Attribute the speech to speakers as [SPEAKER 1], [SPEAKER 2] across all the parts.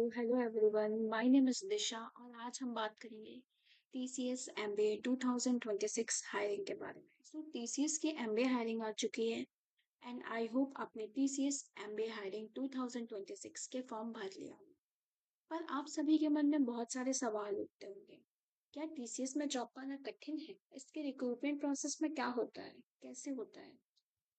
[SPEAKER 1] Hello everyone, my name is Disha और आज हम बात करेंगे टीसीएस एमबीए 2026 हायरिंग के बारे में। टीसीएस की एमबीए हायरिंग आ चुकी है एंड आई होप आपने टीसीएस एमबीए हायरिंग 2026 के फॉर्म भर लिया हो। पर आप सभी के मन में बहुत सारे सवाल उठते होंगे। क्या टीसीएस में जॉब पाना कठिन है? इसके रिक्रूटमेंट प्रोसेस में क्या होता है? कैसे होता है?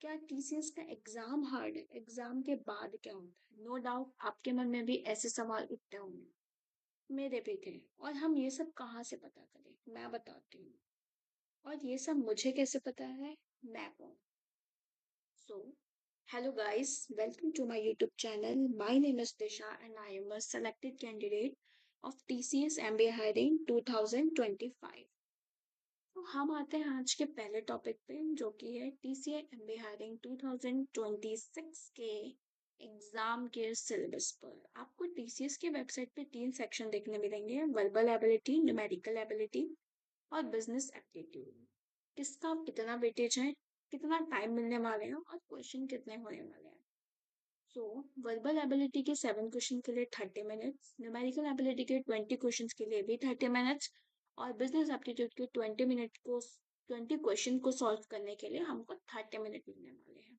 [SPEAKER 1] क्या टीसीएस का एग्जाम हार्ड है? एग्जाम के बाद क्या होता है? नो डाउट आपके मन में भी ऐसे सवाल उठते होंगे। मेरे भी थे। और हम ये सब कहाँ से पता करें? मैं बताती हूँ। और ये सब मुझे कैसे पता है? मैं कौन? सो hello guys, welcome to my YouTube channel. My name is Disha and I am a selected candidate of TCS MBA hiring 2025. तो हम आते हैं आज के पहले टॉपिक पे, जो कि है टीसीए एमबीए हायरिंग 2026 के एग्जाम के सिलेबस पर। आपको टीसीएस की वेबसाइट पे तीन सेक्शन देखने मिलेंगे: वर्बल एबिलिटी, न्यूमेरिकल एबिलिटी और बिजनेस एप्टीट्यूड। किसका कितना वेटेज है, कितना टाइम मिलने वाले हैं और क्वेश्चन कितने होने वाले हैं। सो वर्बल एबिलिटी के 7 क्वेश्चन के लिए 30 मिनट्स, न्यूमेरिकल एबिलिटी के 20 क्वेश्चन के लिए भी 30 मिनट्स और बिजनेस एप्टीट्यूड के 20 मिनट को 20 क्वेश्चन को सॉल्व करने के लिए हमको 30 मिनट मिलने वाले हैं।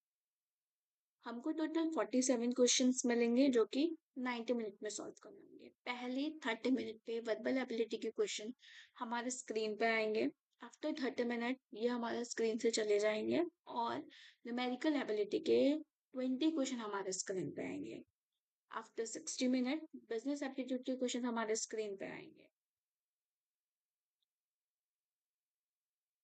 [SPEAKER 1] हमको टोटल 47 क्वेश्चन मिलेंगे जो कि 90 मिनट में सॉल्व करने होंगे। पहले 30 मिनट पे वर्बल एबिलिटी के क्वेश्चन हमारे स्क्रीन पे आएंगे। आफ्टर 30 मिनट ये हमारे स्क्रीन से चले जाएंगे और न्यूमेरिकल एबिलिटी के 20 क्वेश्चन हमारे स्क्रीन पे आएंगे। आफ्टर 60 मिनट बिजनेस एप्टीट्यूड के क्वेश्चन हमारे स्क्रीन पे आएंगे।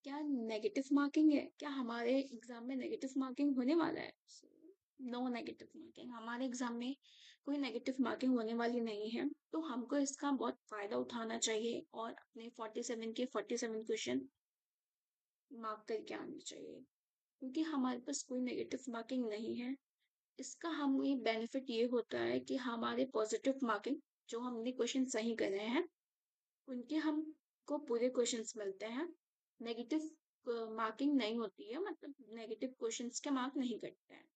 [SPEAKER 1] क्या नेगेटिव मार्किंग है? क्या हमारे एग्जाम में नेगेटिव मार्किंग होने वाला है? नो नेगेटिव मार्किंग, हमारे एग्जाम में कोई नेगेटिव मार्किंग होने वाली नहीं है। तो हमको इसका बहुत फायदा उठाना चाहिए और अपने 47 के 47 क्वेश्चन मार्क करके आने चाहिए, क्योंकि हमारे पास कोई नेगेटिव मार्किंग नहीं है। इसका हमें बेनिफिट ये होता है कि हमारे पॉजिटिव मार्किंग, जो हमने क्वेश्चन सही करे हैं, उनके हमको पूरे क्वेश्चंस मिलते हैं। नेगेटिव मार्किंग नहीं होती है, मतलब नेगेटिव क्वेश्चंस के मार्क नहीं कटते हैं।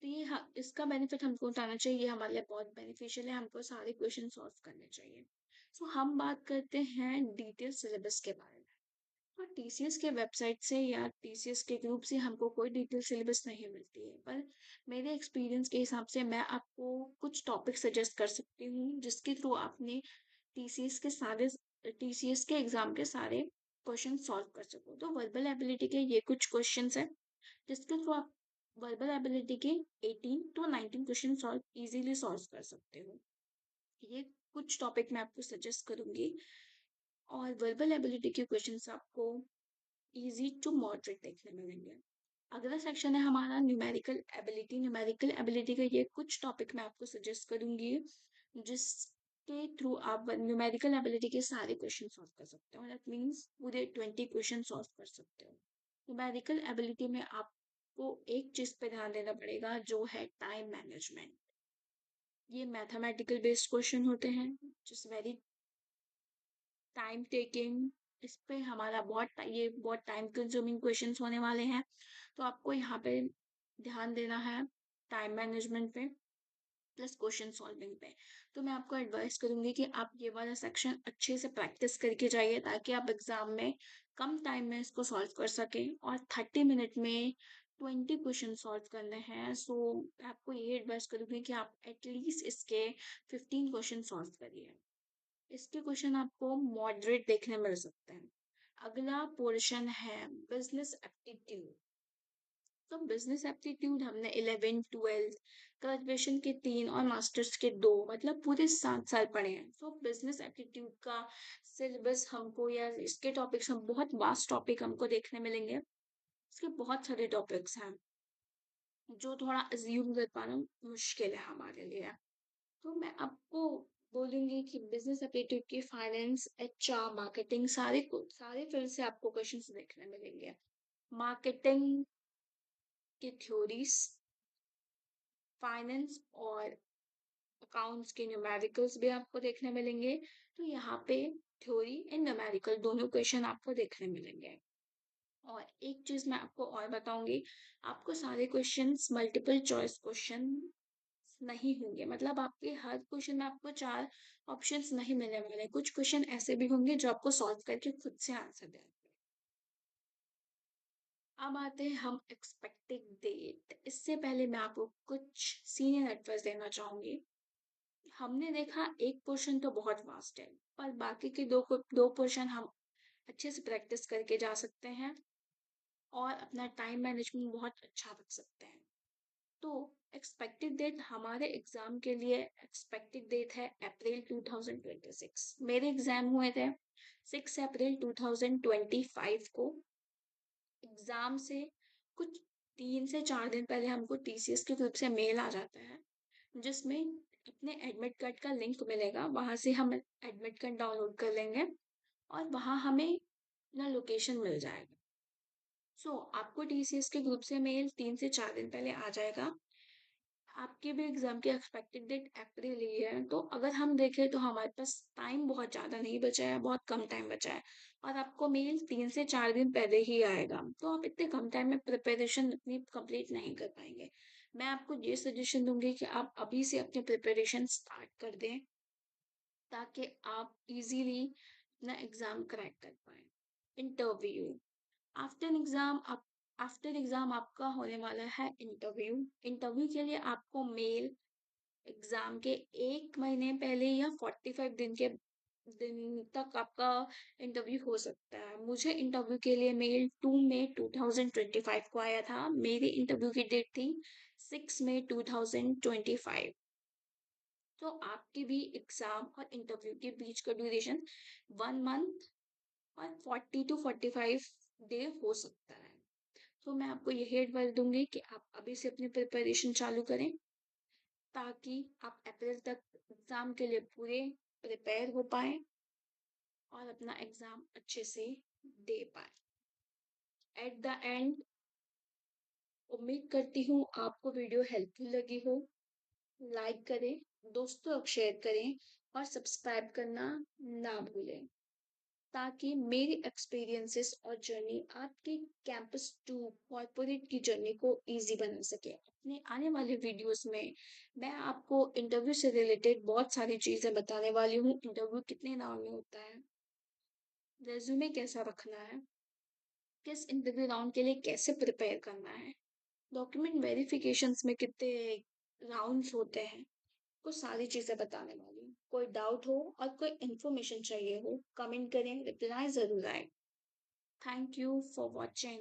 [SPEAKER 1] तो इसका बेनिफिट हमको उठाना चाहिए, ये हमारे लिए बहुत बेनिफिशियल है। हमको सारे क्वेश्चन सॉल्व करने चाहिए। हम बात करते हैं डिटेल सिलेबस के बारे में। तो टीसीएस के वेबसाइट से या टीसीएस के ग्रुप से हमको कोई डिटेल सिलेबस नहीं मिलती है, पर मेरे एक्सपीरियंस के हिसाब से मैं आपको कुछ टॉपिक सजेस्ट कर सकती हूँ जिसके थ्रू आपने टीसीएस के सारे टीसीएस के एग्जाम के सारे क्वेश्चन सॉल्व कर सको। तो वर्बल एबिलिटी के ये कुछ क्वेश्चंस हैं जिसके थ्रू आप वर्बल एबिलिटी के 18 to 19 question solve easily solve कर सकते हो। ये कुछ टॉपिक मैं आपको सजेस्ट करूंगी और वर्बल एबिलिटी के क्वेश्चंस आपको इजी टू मॉडरेट देखने मिलेंगे। अगला सेक्शन है हमारा न्यूमेरिकल एबिलिटी। न्यूमेरिकल एबिलिटी का ये कुछ टॉपिक मैं आपको सजेस्ट करूंगी जिसके थ्रू आप न्यूमेरिकल एबिलिटी के सारे क्वेश्चन सॉल्व कर सकते हो। दैट मीन्स पूरे 20 क्वेश्चन सॉल्व कर सकते हो। न्यूमेरिकल एबिलिटी में आपको एक चीज पे ध्यान देना पड़ेगा, जो है टाइम मैनेजमेंट। ये मैथमेटिकल बेस्ड क्वेश्चन होते हैं, जिस वेरी टाइम टेकिंग। इस पे हमारा ये बहुत टाइम कंज्यूमिंग क्वेश्चंस होने वाले हैं। तो आपको यहाँ पे ध्यान देना है टाइम मैनेजमेंट पे प्लस क्वेश्चन सॉल्विंग पे। तो मैं आपको एडवाइस करूंगी कि आप ये वाला सेक्शन अच्छे से प्रैक्टिस करके जाइए, ताकि आप एग्जाम में कम टाइम में इसको सॉल्व कर सकें। और 30 मिनट में 20 क्वेश्चन सॉल्व करने हैं। मैं आपको ये एडवाइस करूंगी कि आप एटलीस्ट इसके 15 क्वेश्चन सॉल्व करिए। इसके क्वेश्चन आपको मॉडरेट देखने मिल सकते हैं। अगला पोर्शन है बिजनेस एप्टीट्यूड। तो बिजनेस एप्टीट्यूड हमने 11th 12th ग्रेजुएशन के 3 और मास्टर्स के 2, मतलब पूरे 7 साल पढ़े हैं। बिजनेस एप्टीट्यूड का सिलेबस हमको या इसके टॉपिक्स हम बहुत वास्ट टॉपिक हमको देखने मिलेंगे। इसके बहुत सारे टॉपिक्स हैं जो थोड़ा अज्यूम कर पाना मुश्किल है हमारे लिए। तो मैं आपको बोलूंगी कि बिजनेस एप्टीट्यूड की फाइनेंस, एचआर, मार्केटिंग, सारे फील्ड से आपको क्वेश्चंस देखने मिलेंगे। मार्केटिंग की थ्योरीज, फाइनेंस और अकाउंट्स के न्यूमेरिकल्स भी आपको देखने मिलेंगे। तो यहाँ पे थ्योरी एंड न्यूमेरिकल दोनों क्वेश्चन आपको देखने मिलेंगे। और एक चीज मैं आपको और बताऊंगी, आपको सारे क्वेश्चंस मल्टीपल चॉइस क्वेश्चन नहीं होंगे, मतलब आपके हर क्वेश्चन में आपको 4 ऑप्शंस नहीं मिलने वाले। कुछ क्वेश्चन ऐसे भी होंगे जो आपको सॉल्व करके खुद से आंसर देना पड़ेगा। अब आते हैं हम एक्सपेक्टेड डेट। इससे पहले मैं आपको कुछ सीनियर एडवाइस देना चाहूंगी। हमने देखा एक पोर्शन तो बहुत वास्ट है, पर बाकी के दो पोर्शन हम अच्छे से प्रैक्टिस करके जा सकते हैं और अपना टाइम मैनेजमेंट बहुत अच्छा रख सकते हैं। तो एक्सपेक्टेड डेट हमारे एग्जाम के लिए एक्सपेक्टेड डेट है अप्रैल 2026। मेरे एग्जाम हुए थे 6 अप्रैल 2025 को। एग्जाम से कुछ 3 से 4 दिन पहले हमको टीसीएस के ग्रुप से मेल आ जाता है, जिसमें अपने एडमिट कार्ड का लिंक मिलेगा। वहां से हम एडमिट कार्ड डाउनलोड कर लेंगे और वहां हमें अपना लोकेशन मिल जाएगा। आपको टीसीएस के ग्रुप से मेल 3 से 4 दिन पहले आ जाएगा। आपके भी एग्जाम की एक्सपेक्टेड डेट अप्रैल ही है, तो अगर हम देखें तो हमारे पास टाइम बहुत ज़्यादा नहीं बचा है, बहुत कम टाइम बचा है। और आपको मेल 3 से 4 दिन पहले ही आएगा, तो आप इतने कम टाइम में प्रिपरेशन अपनी कंप्लीट नहीं कर पाएंगे। मैं आपको ये सजेशन दूंगी कि आप अभी से अपनी प्रिपरेशन स्टार्ट कर दें, ताकि आप इजीली अपना एग्जाम क्रैक कर पाए। इंटरव्यू आफ्टर एग्जाम आपका होने वाला है इंटरव्यू। इंटरव्यू के लिए आपको मेल एग्जाम के 1 महीने पहले या 45 दिन के दिन तक आपका इंटरव्यू हो सकता है। मुझे इंटरव्यू के लिए मेल 2 मई 2025 को आया था। मेरी इंटरव्यू की डेट थी 6 मई 2025। तो आपके भी एग्जाम और इंटरव्यू के बीच का ड्यूरेशन 1 मंथ और 40 to 45 डे हो सकता है। तो मैं आपको यही एडवाइस दूंगी कि आप अभी से अपनी प्रिपरेशन चालू करें, ताकि आप अप्रैल तक एग्जाम के लिए पूरे प्रिपेयर हो पाए और अपना एग्जाम अच्छे से दे पाए। एट द एंड, उम्मीद करती हूँ आपको वीडियो हेल्पफुल लगी हो। लाइक करें, दोस्तों को शेयर करें और सब्सक्राइब करना ना भूलें, ताकि मेरी एक्सपीरियंसेस और जर्नी आपके कैंपस टू कॉर्पोरेट की जर्नी को इजी बना सके। अपने आने वाले वीडियोस में मैं आपको इंटरव्यू से रिलेटेड बहुत सारी चीजें बताने वाली हूँ। इंटरव्यू कितने राउंड में होता है, रेज्यूमे कैसा रखना है, किस इंटरव्यू राउंड के लिए कैसे प्रिपेयर करना है, डॉक्यूमेंट वेरिफिकेशंस में कितने राउंड्स होते हैं, कुछ सारी चीजें बताने वाली हूँ। कोई डाउट हो और कोई इन्फॉर्मेशन चाहिए हो, कमेंट करें, रिप्लाई जरूर आए। Thank you for watching.